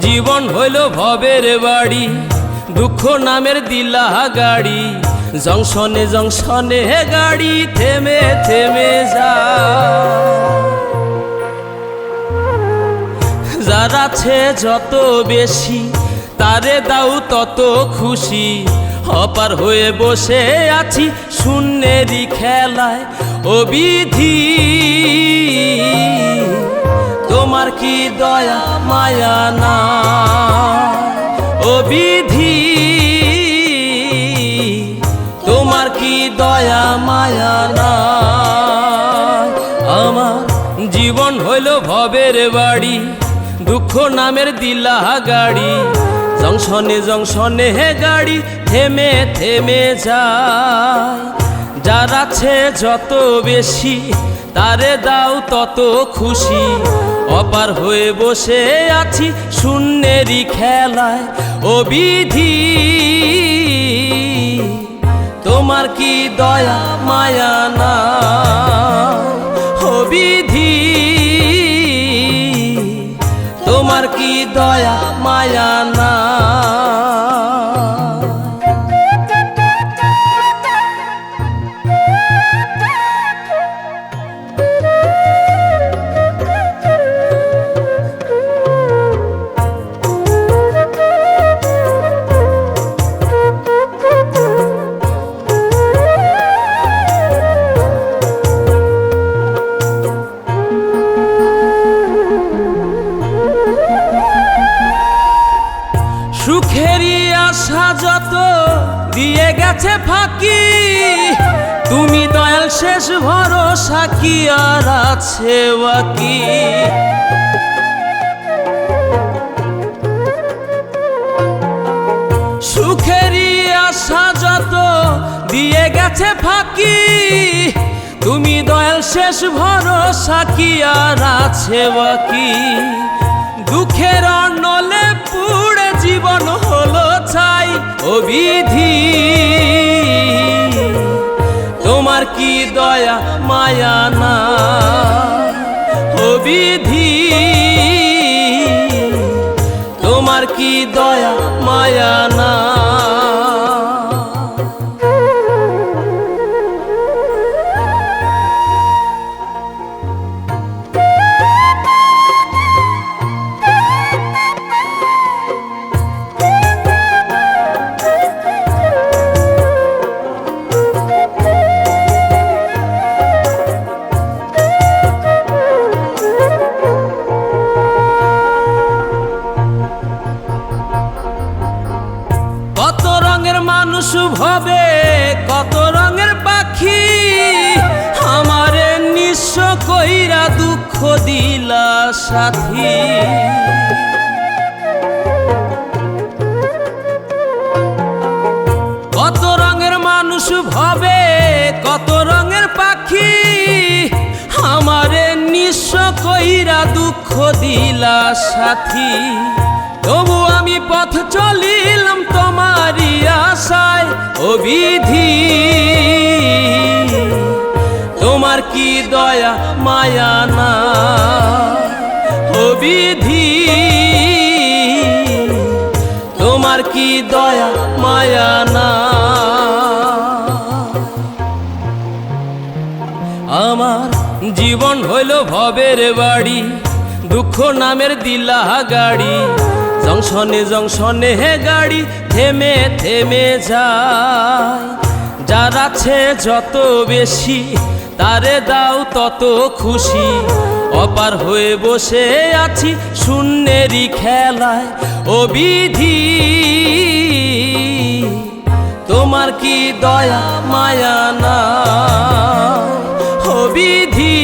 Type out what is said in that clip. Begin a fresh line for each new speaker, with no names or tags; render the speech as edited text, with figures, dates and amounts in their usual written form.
জীবন হইল ভবের বাড়ি, দুঃখ নামের দিলা গাড়ি। জংশনে জংশনে গাড়ি থেমে থেমে যায়। যার আছে যত বেশি তারে দাও তত খুশি। অপার হয়ে বসে আছি শূন্যেরই খেলায়। ও বিধি তোমার কি দয়া মায়া না? ও বিধি তোমার কি দয়া মায়া না? আমার জীবন হইল ভবের বাড়ি, দুঃখ নামের দিলা গাড়ি। জংশনে জংশনে গাড়ি থেমে থেমে যায়। যার আছে যত বেশি তারে দাও তত খুশি। অপার হয়ে বসে আছি শূন্যেরই খেলায়। ও বিধি তোমার কি দয়া মায়া না? ও বিধি তোমার কি দয়া মায়া না? সুখেরই আশা যত দিয়ে গেছে ফাঁকি। তুমি দয়াল শেষ ভরসা কি আর আছে বাকি? সুখেরই আশা যত দিয়ে গেছে ফাঁকি। তুমি দয়াল শেষ ভরসা কি আর আছে বাকি? দুঃখের অনলে পুড়ে জীবন হলো ছাই। ও বিধি তোমার কি দয়া মায়া না? ও বিধি তোমার কি দয়া মায়া না? কত রঙের মানুষ ভবে কত রঙের পাখি। আমারে নিঃস্ব কইরা দুঃখ দিলা সাথী। কত রঙের মানুষ ভবে কত রঙের পাখি। আমারে নিঃস্ব কইরা দুঃখ দিলা সাথী। তবু আমি পথ চলিলাম তোমারই আশায়। ও বিধি তোমার কি দয়া মায়া না? ও বিধি তোমার কি দয়া মায়া না? আমার জীবন হইল ভবের বাড়ি, দুঃখ নামের দিলা গাড়ি। জংশনে জংশনে গাড়ি থেমে থেমে যায়। যার আছে যত বেশি তারে দাও তত খুশি। অপার হয়ে বসে আছি শূন্যেরই খেলায়। ও বিধি তোমার কি দয়া মায়া না? ও বিধি